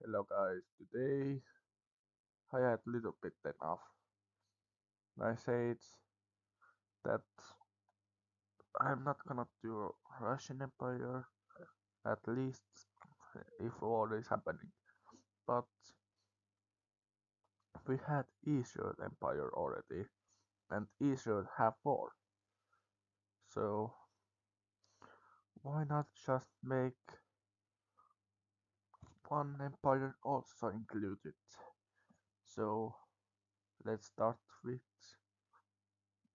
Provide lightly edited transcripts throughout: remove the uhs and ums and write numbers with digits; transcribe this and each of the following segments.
Hello guys, today I had little bit enough. I said that I'm not gonna do Russian Empire, at least if war is happening. But we had Israel Empire already, and Israel have war. So why not just make one empire also included? So let's start with,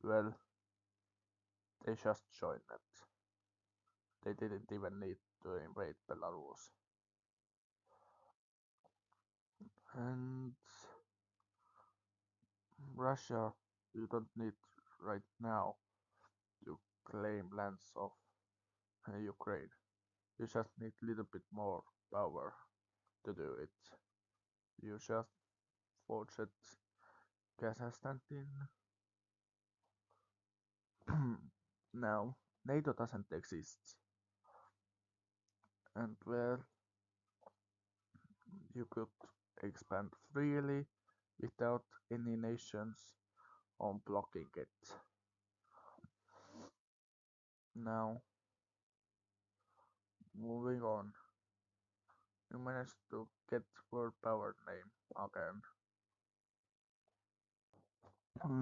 well, they just joined it. They didn't even need to invade Belarus. And Russia, you don't need right now to claim lands of Ukraine. You just need a little bit more power to do it. You just forged Kazakhstan in. Now, NATO doesn't exist. And well, you could expand freely without any nations on blocking it. Now, moving on, you managed to get world power name again.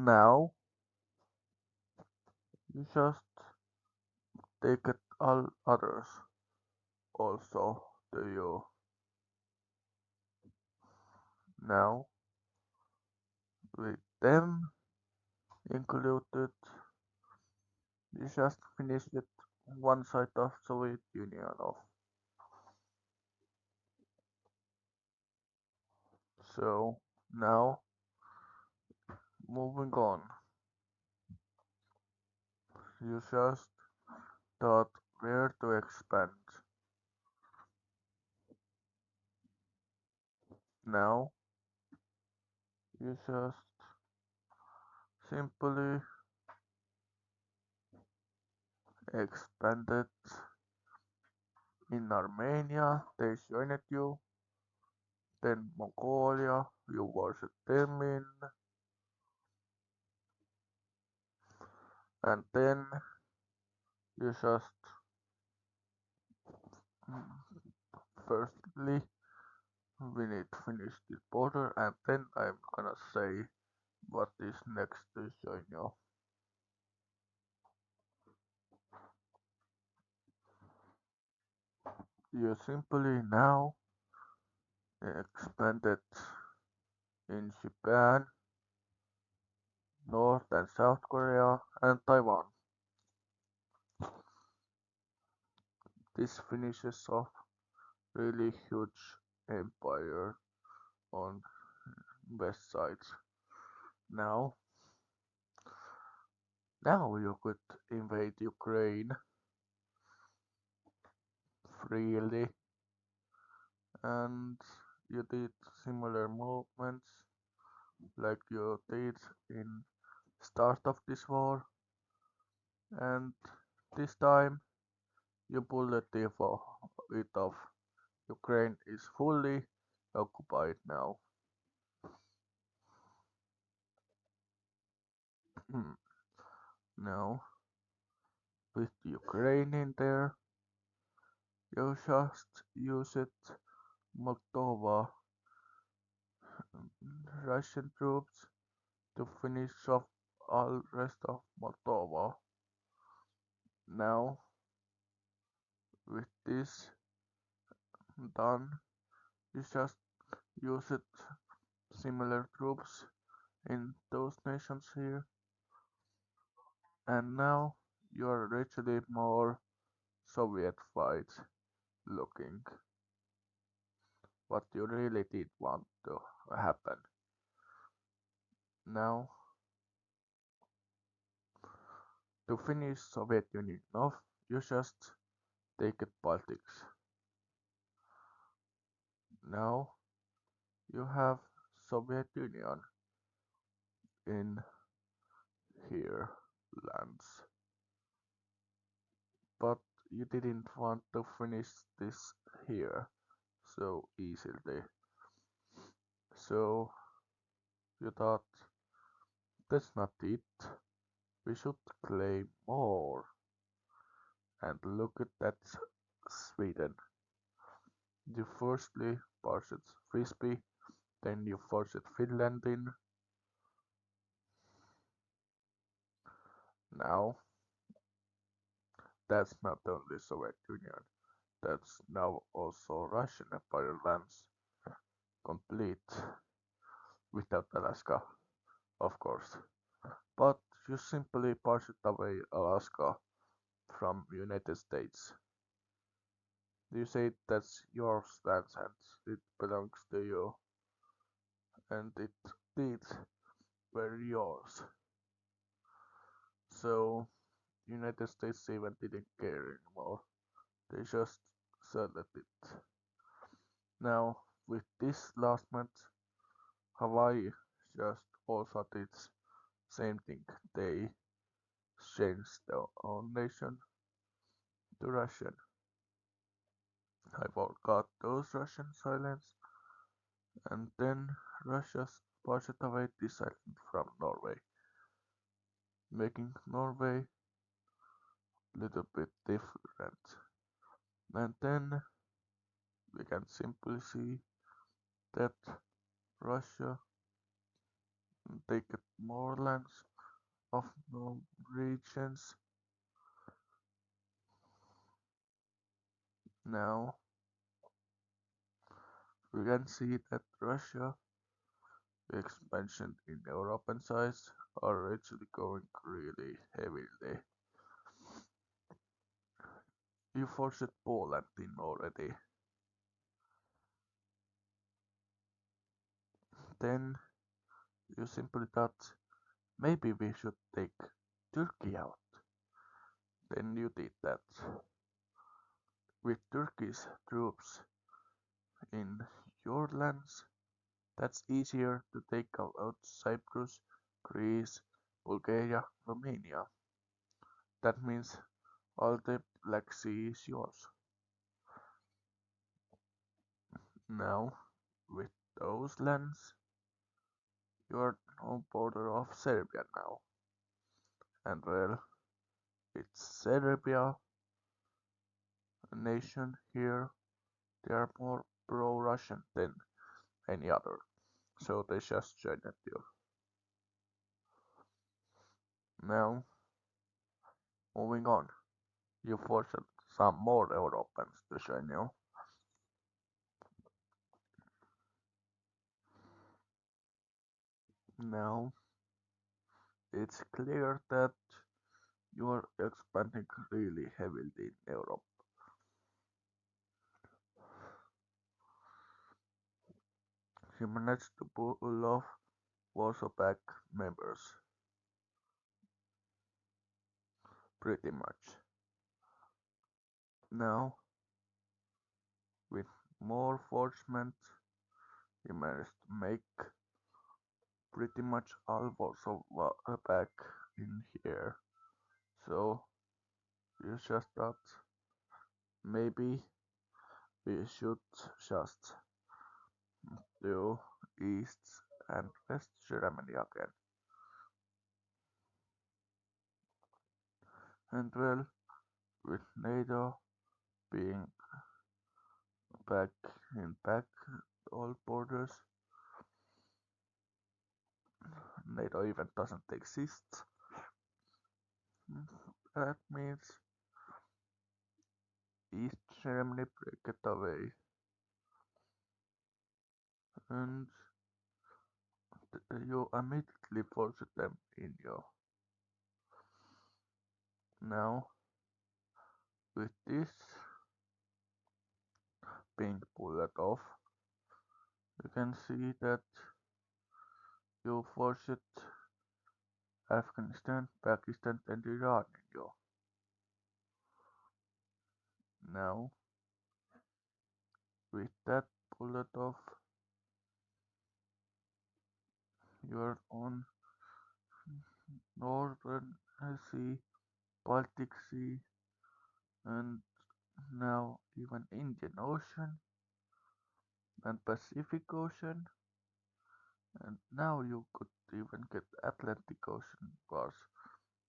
Now, you just take it all others also to you. Now, with them included, you just finished with one side of Soviet Union off. So now, moving on, you just thought where to expand. Now, you just simply expanded in Armenia, they joined you, then Mongolia, you worship them in, and then you just firstly we need to finish this border and then I'm gonna say what is next to join you. You simply now expanded in Japan, North and South Korea and Taiwan. This finishes off really huge empire on west sides. Now, now you could invade Ukraine freely, and you did similar movements like you did in start of this war, and this time you pull the it off. Ukraine is fully occupied now. Now, with Ukraine in there, you just use it Moldova Russian troops to finish off all rest of Moldova. Now, with this done, you just use it similar troops in those nations here, and now you are actually more Soviet fight looking. What you really did want to happen. Now, to finish Soviet Union off, you just take it Baltics. Now you have Soviet Union in here lands, but you didn't want to finish this here, so easily. So you thought, that's not it, we should claim more. And look at that, Sweden. You firstly pursued Frisbee, then you forced Finland in. Now that's not only Soviet Union, that's now also Russian Empire lands, complete without Alaska, of course. But you simply parched away Alaska from United States. You say that's your land and it belongs to you, and it did were yours. So United States even didn't care anymore. They just settled it. Now with this last month, Hawaii just also did same thing. They changed their own nation to Russian. I forgot those Russian islands, and then Russia parted away this island from Norway, making Norway a little bit different. And then we can simply see that Russia take more lands of Norwegians. Now we can see that Russia expansion in European size are actually going really heavily. You forced Poland in already. Then you simply thought maybe we should take Turkey out. Then you did that. With Turkish troops in your lands, that's easier to take out Cyprus, Greece, Bulgaria, Romania. That means all the Black Sea is yours. Now, with those lands, you're no border of Serbia now. And well, it's Serbia, a nation here, they are more pro-Russian than any other. So they just joined you. Now, moving on, you forced some more Europeans to join you. Now, it's clear that you are expanding really heavily in Europe. You managed to pull off Warsaw Pact members, pretty much. Now, with more forcement, you managed to make pretty much all Warsaw Pact in here. So, you just thought maybe we should just do East and West Germany again. And well, with NATO being back back all borders, NATO even doesn't exist. That means East Germany break it away, and you immediately force them in you. Now, with this being pulled off, you can see that you forced Afghanistan, Pakistan, and Iran in you. Now, with that pulled off, you're on Northern Sea, Baltic Sea, and now even Indian Ocean. and Pacific Ocean, and now you could even get Atlantic Ocean bars,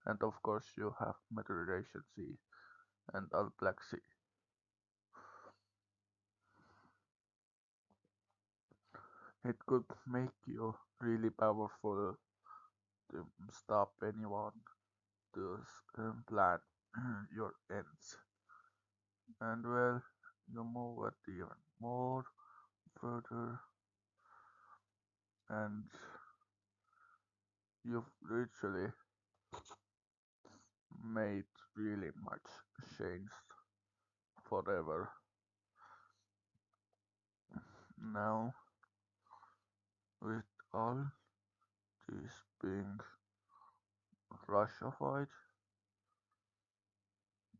and of course you have Mediterranean Sea and All Black Sea. It could make you really powerful to stop anyone to plan your ends. And well, you move it even more further, and you've literally made really much change forever. Now, with all this being Russified,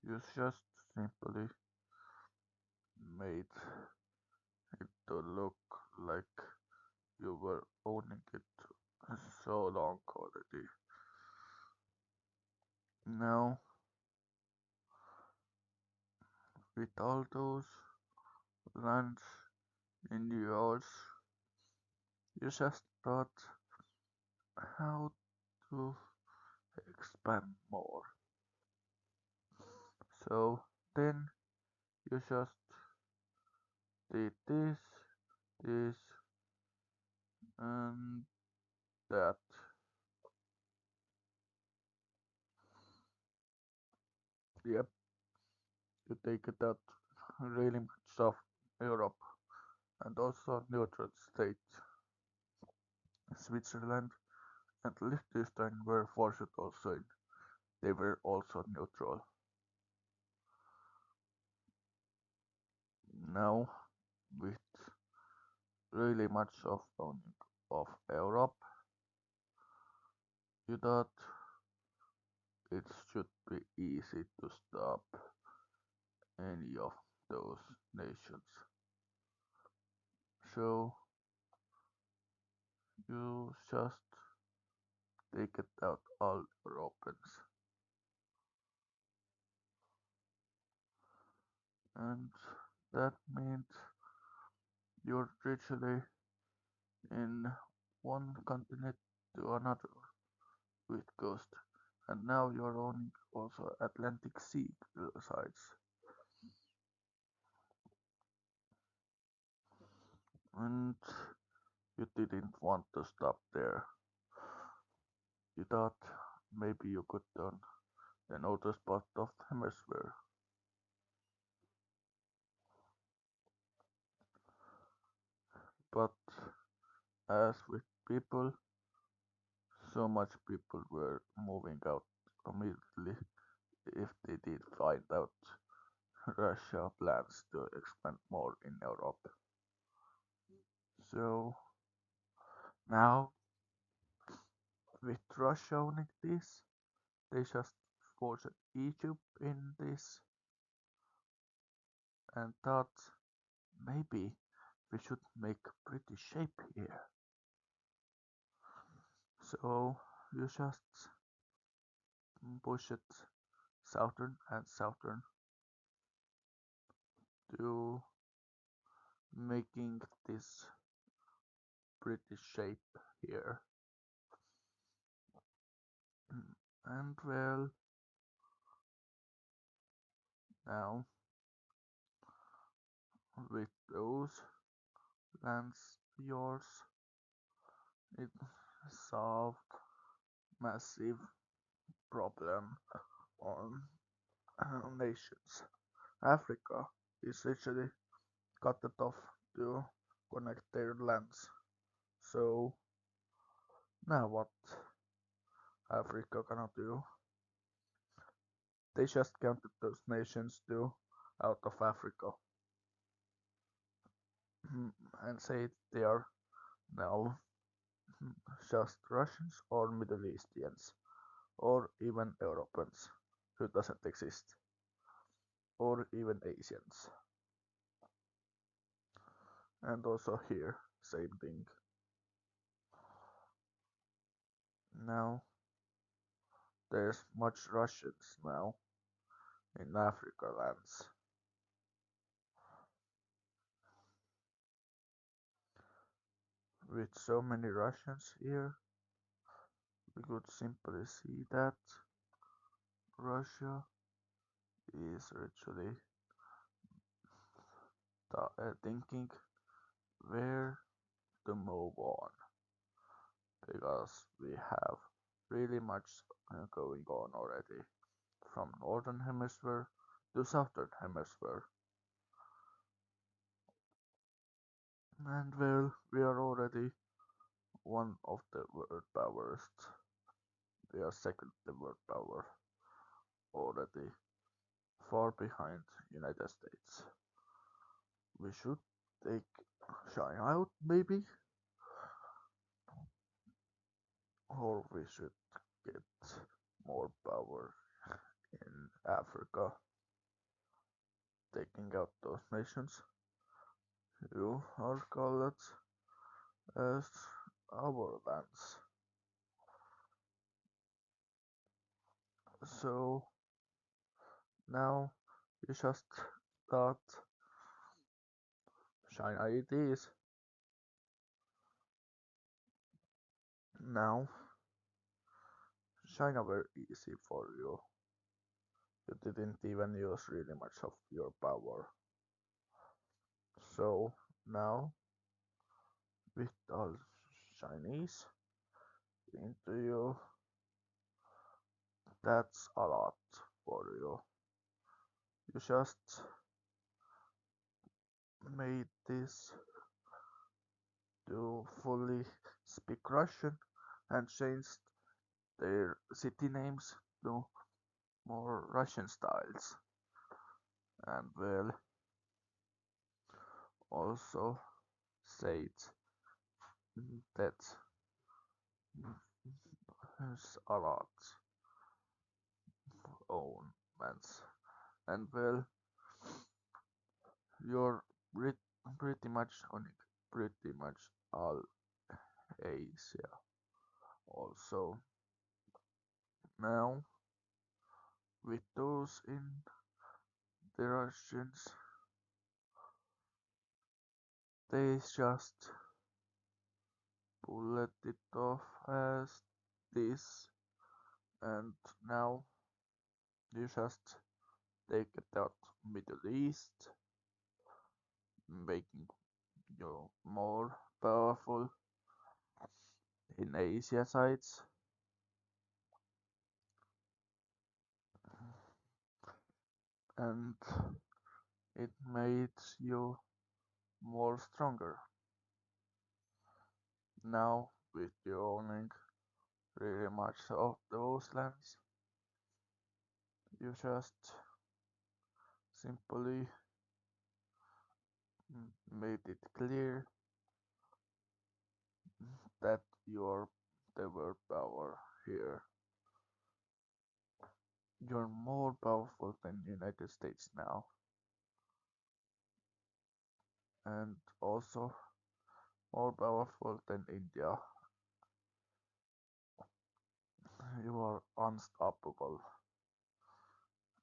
you just simply made it to look like you were owning it so long already. Now, with all those lands in yours, you just thought how to expand more. So then you just did this, and that. Yep, you take it out really much of Europe and also neutral states. Switzerland and Liechtenstein were forced also in. They were also neutral. Now, with really much of owning of Europe, you thought it should be easy to stop any of those nations. So you just take it out all Europeans, and that means you're literally in one continent to another with coast, and now you're owning also Atlantic Sea sides, and you didn't want to stop there. You thought maybe you could turn another part of the hemisphere, but as with people, so much people were moving out immediately if they did find out Russia plans to expand more in Europe. So now, with Russia owning this, they just forced Egypt in this and thought maybe we should make pretty shape here. So you just push it southern and southern to making this pretty shape here. And well, now with those lands yours, it solved massive problem on nations. Africa is actually cut it off to connect their lands. So now what Africa cannot do? They just counted those nations to out of Africa and say they are now just Russians or Middle Easterns or even Europeans who doesn't exist or even Asians. And also here, same thing. Now there's much Russians now in Africa lands. With so many Russians here, we could simply see that Russia is actually thinking where to move on because we have really much going on already from northern hemisphere to southern hemisphere. And well, we are already one of the world powers. We are second the world power already, far behind United States. We should take China out maybe, or we should get more power in Africa, taking out those nations who are called as our lands. So now you just thought China it is. Now China were easy for you. You didn't even use really much of your power. So now with all Chinese into you, that's a lot for you. You just made this to fully speak Russian and changed their city names to more Russian styles. And well, also said that is a lot own mans. And well, you're pretty much on pretty much all Asia. Also, now with those in the Russians, they just pulled it off as this, and now you just take it out Middle East, making you more powerful in Asia sides, and it makes you more stronger. Now with you owning really much of those lands, you just simply made it clear that you're the world power here. You're more powerful than United States now, and also more powerful than India. You are unstoppable.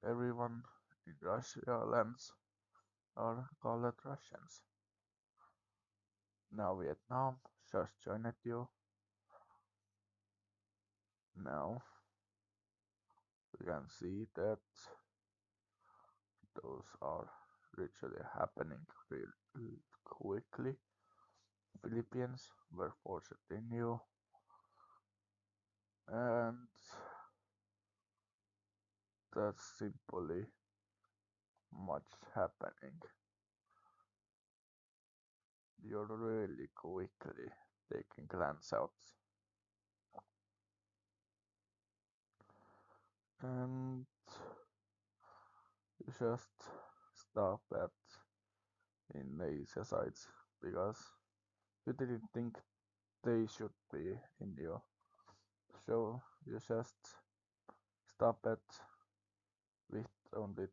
Everyone in Russia lands are called Russians. Now Vietnam just joined you. Now we can see that those are literally happening real quickly. Philippines were forced in you, and that's simply much happening. You're really quickly taking lands out, and you just stop at in Asia sites because you didn't think they should be in you. So you just stop at with only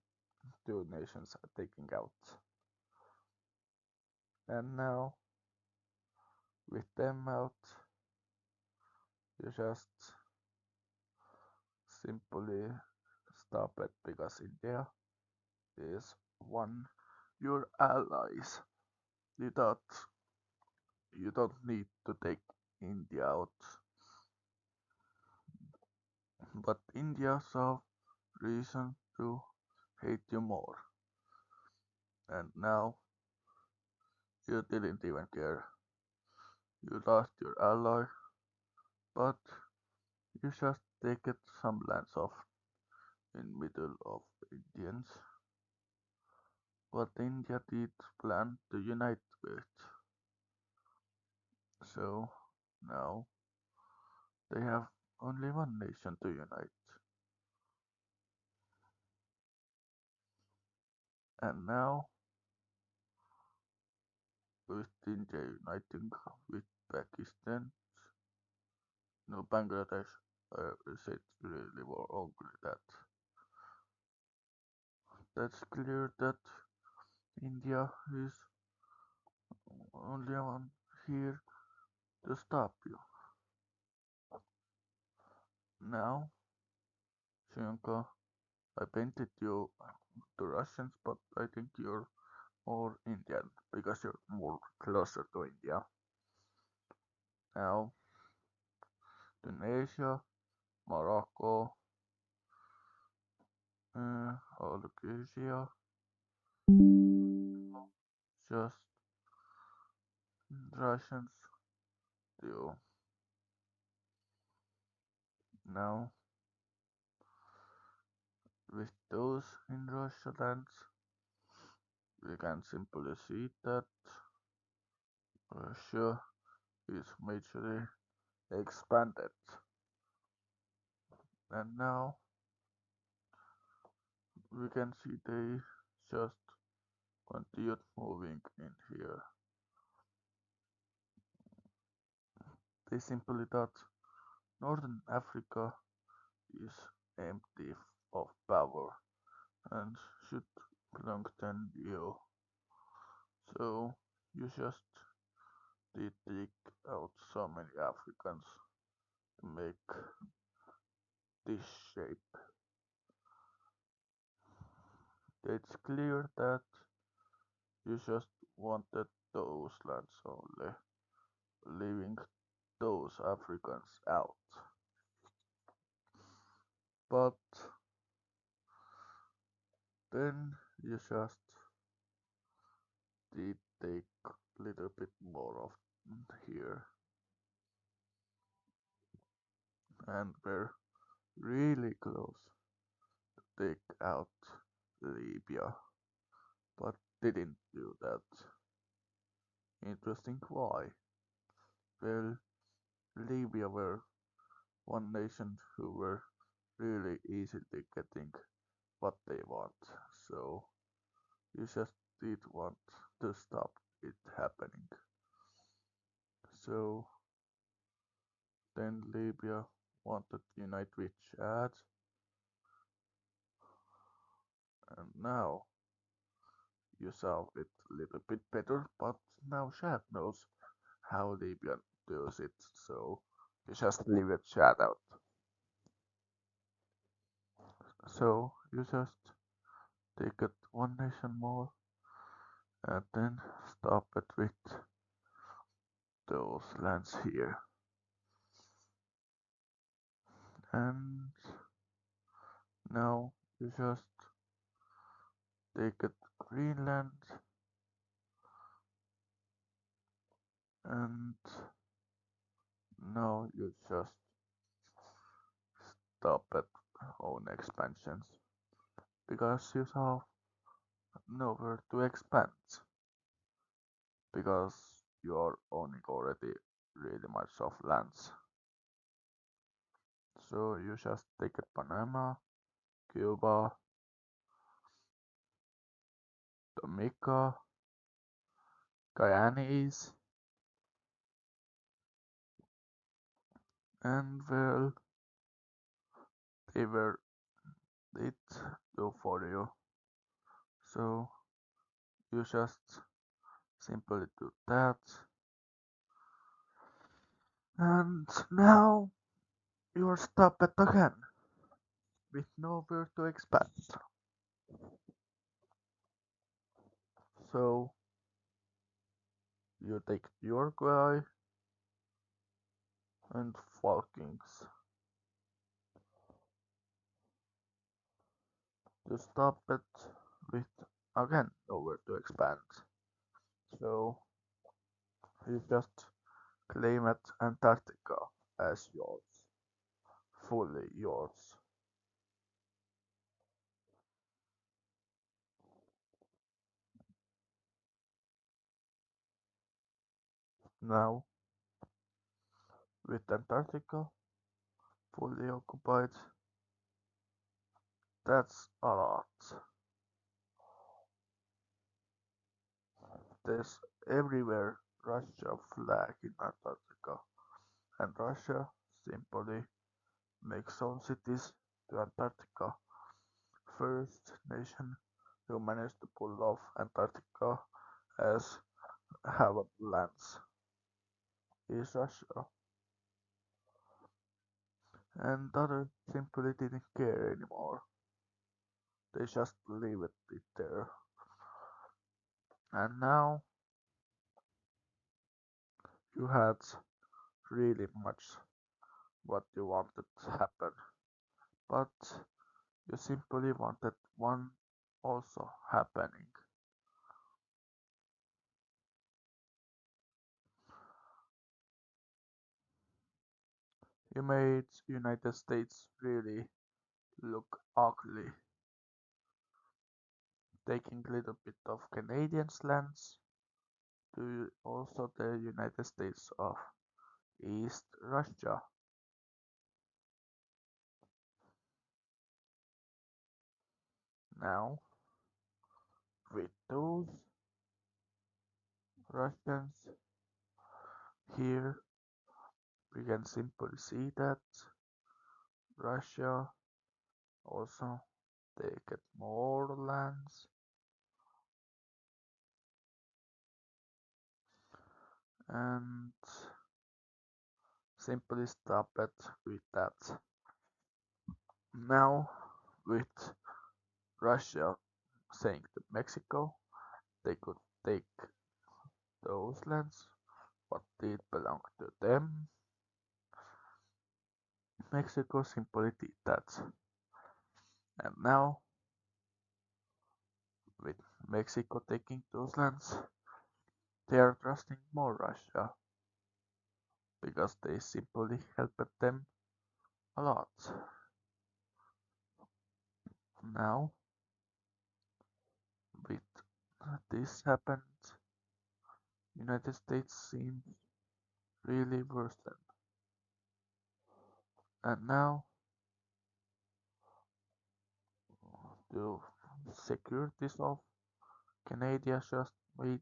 two nations taking out. And now with them out, you just simply stop it because India is one your allies. You thought You don't need to take India out, but India saw reason to hate you more, and now you didn't even care. You lost your ally, but you just take it some lands off in middle of Indians, what India did plan to unite with. So now they have only one nation to unite. And now, with India uniting with Pakistan, no Bangladesh, is it really wrong with that? That's clear that India is only one here to stop you. Now, Sri I painted you to Russians, but I think you're more Indian because you're more closer to India. Now, Tunisia, Morocco, Algeria, just Russians too. Now, with those in Russia lands, we can simply see that Russia is majorly expanded. And now we can see they just continued moving in here. They simply thought Northern Africa is empty of power and should belong to you. So you just did take out so many Africans to make this shape. It's clear that you just wanted those lands only, leaving those Africans out. But then you just did take a little bit more of here and were really close to take out Libya, but didn't do that. Interesting why? Well, Libya were one nation who were really easily getting what they want, so you just did want to stop it happening. So then Libya wanted to unite with Chad, and now you solve it a little bit better, but now Chad knows how Libya does it, so you just leave it Chad out. So you just take it one nation more and then stop it with those lands here. And now you just take it Greenland and now you just stop at own expansions because you have nowhere to expand because you are owning already really much of lands. So you just take it Panama, Cuba, Jamaica, Guyanese, and well, they were it do for you. So you just simply do that, and now you're stopped again with nowhere to expand. So You take Uruguay and Falklands to stop it with again nowhere to expand. So you just claim it Antarctica as yours, fully yours. Now, with Antarctica fully occupied, that's a lot. There's everywhere Russia flag in Antarctica, and Russia simply makes own cities to Antarctica. First nation who managed to pull off Antarctica as habitable lands is Russia, and others simply didn't care anymore. They just leave it there. And now you had really much what you wanted to happen, but you simply wanted one also happening. You made United States really look ugly, taking a little bit of Canadian lands to also the United States of East Russia. Now, with those Russians here, we can simply see that Russia also take more lands and simply stop it with that. Now, with Russia saying to Mexico they could take those lands, what did belong to them, Mexico simply did that. And now, with Mexico taking those lands, they are trusting more Russia because they simply helped them a lot. Now, with this happened, United States seems really worsened. And now, to secure this off, Canada just made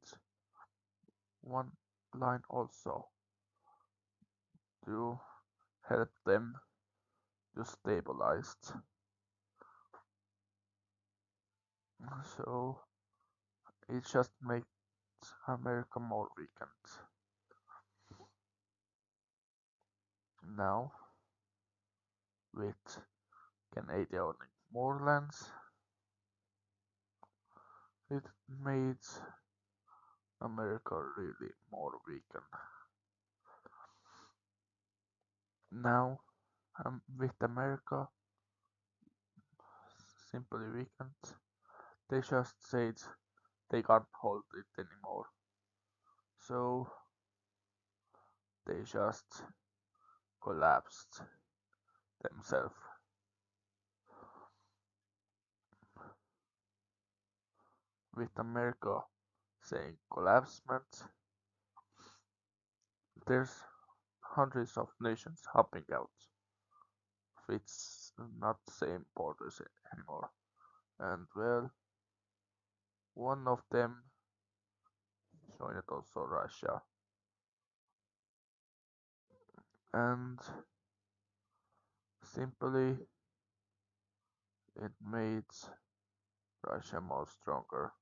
one line also to help them to stabilize. So it just makes America more weakened. Now, with Canada owning more lands, it made America really more weakened. Now, with America simply weakened, they just said they can't hold it anymore. So they just collapsed themselves. With America saying collapsement, there's hundreds of nations helping out. It's not the same borders anymore. And well, one of them joined also Russia. And simply it made Russia more stronger.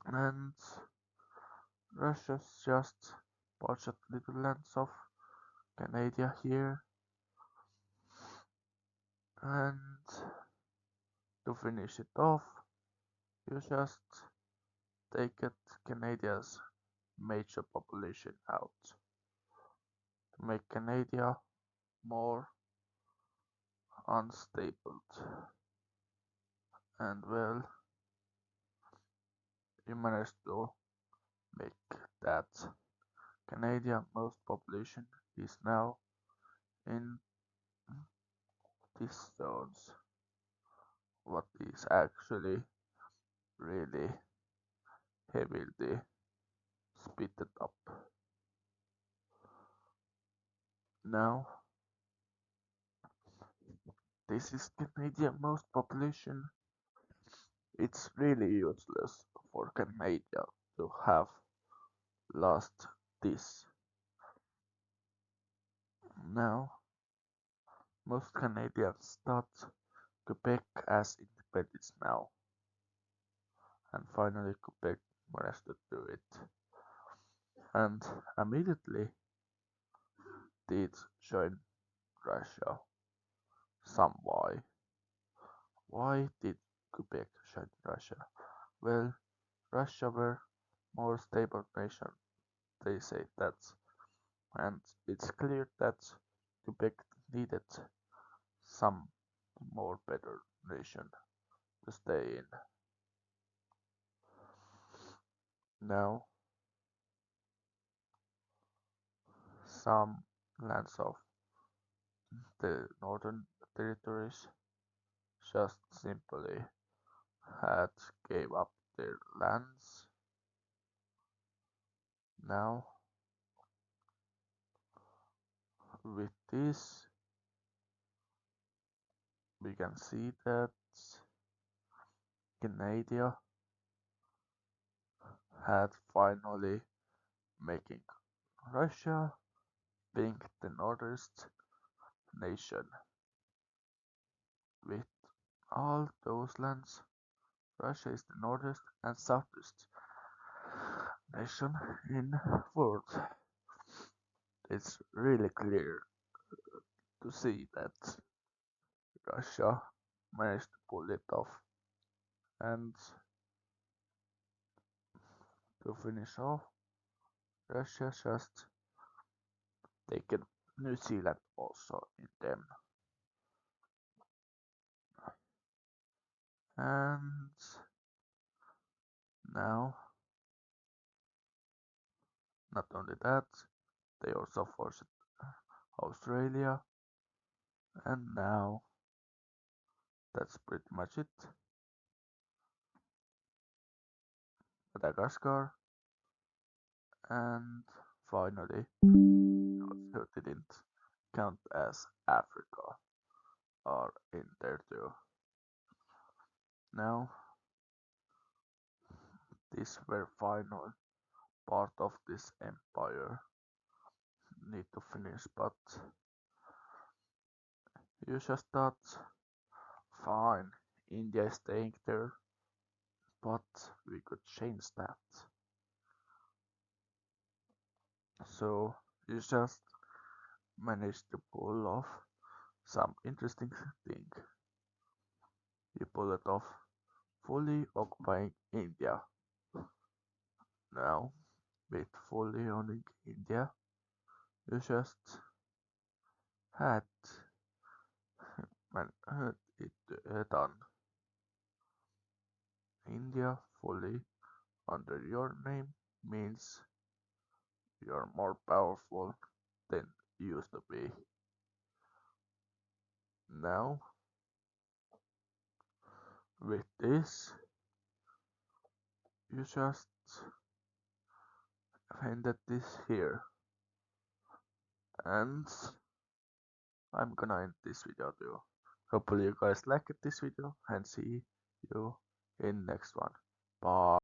And Russia's just bought little lands of Canada here. And to finish it off, you just take Canada's major population out to make Canada more unstable. And well, we managed to make that Canadian most population is now in these zones, what is actually really heavily split up. Now, this is Canadian most population. It's really useless for Canada to have lost this. Now, most Canadians thought Quebec as independence now, and finally Quebec managed to do it. And immediately did join Russia. Some why. Why did Quebec join Russia? Well, Russia were more stable nation, they say that, and it's clear that Quebec needed some more better nation to stay in. Now, some lands of the northern territories just simply had gave up their lands. Now, with this, we can see that Canada had finally making Russia being the northernmost nation. With all those lands, Russia is the northernmost and southernmost nation in world. It's really clear to see that Russia managed to pull it off. And to finish off, Russia just taken New Zealand also in them. And now, not only that, they also forced Australia, and now that's pretty much it. Madagascar, and finally, also didn't count as Africa are in there too. Now, this were final part of this empire need to finish, but you just thought, fine, India is staying there, but we could change that. So you just managed to pull off some interesting thing. You pull it off fully occupying India. Now, with fully owning India, you just had it done. India fully under your name means you're more powerful than you used to be. Now, with this, you just ended this here. And I'm gonna end this video too. Hopefully you guys liked this video and see you in next one. Bye.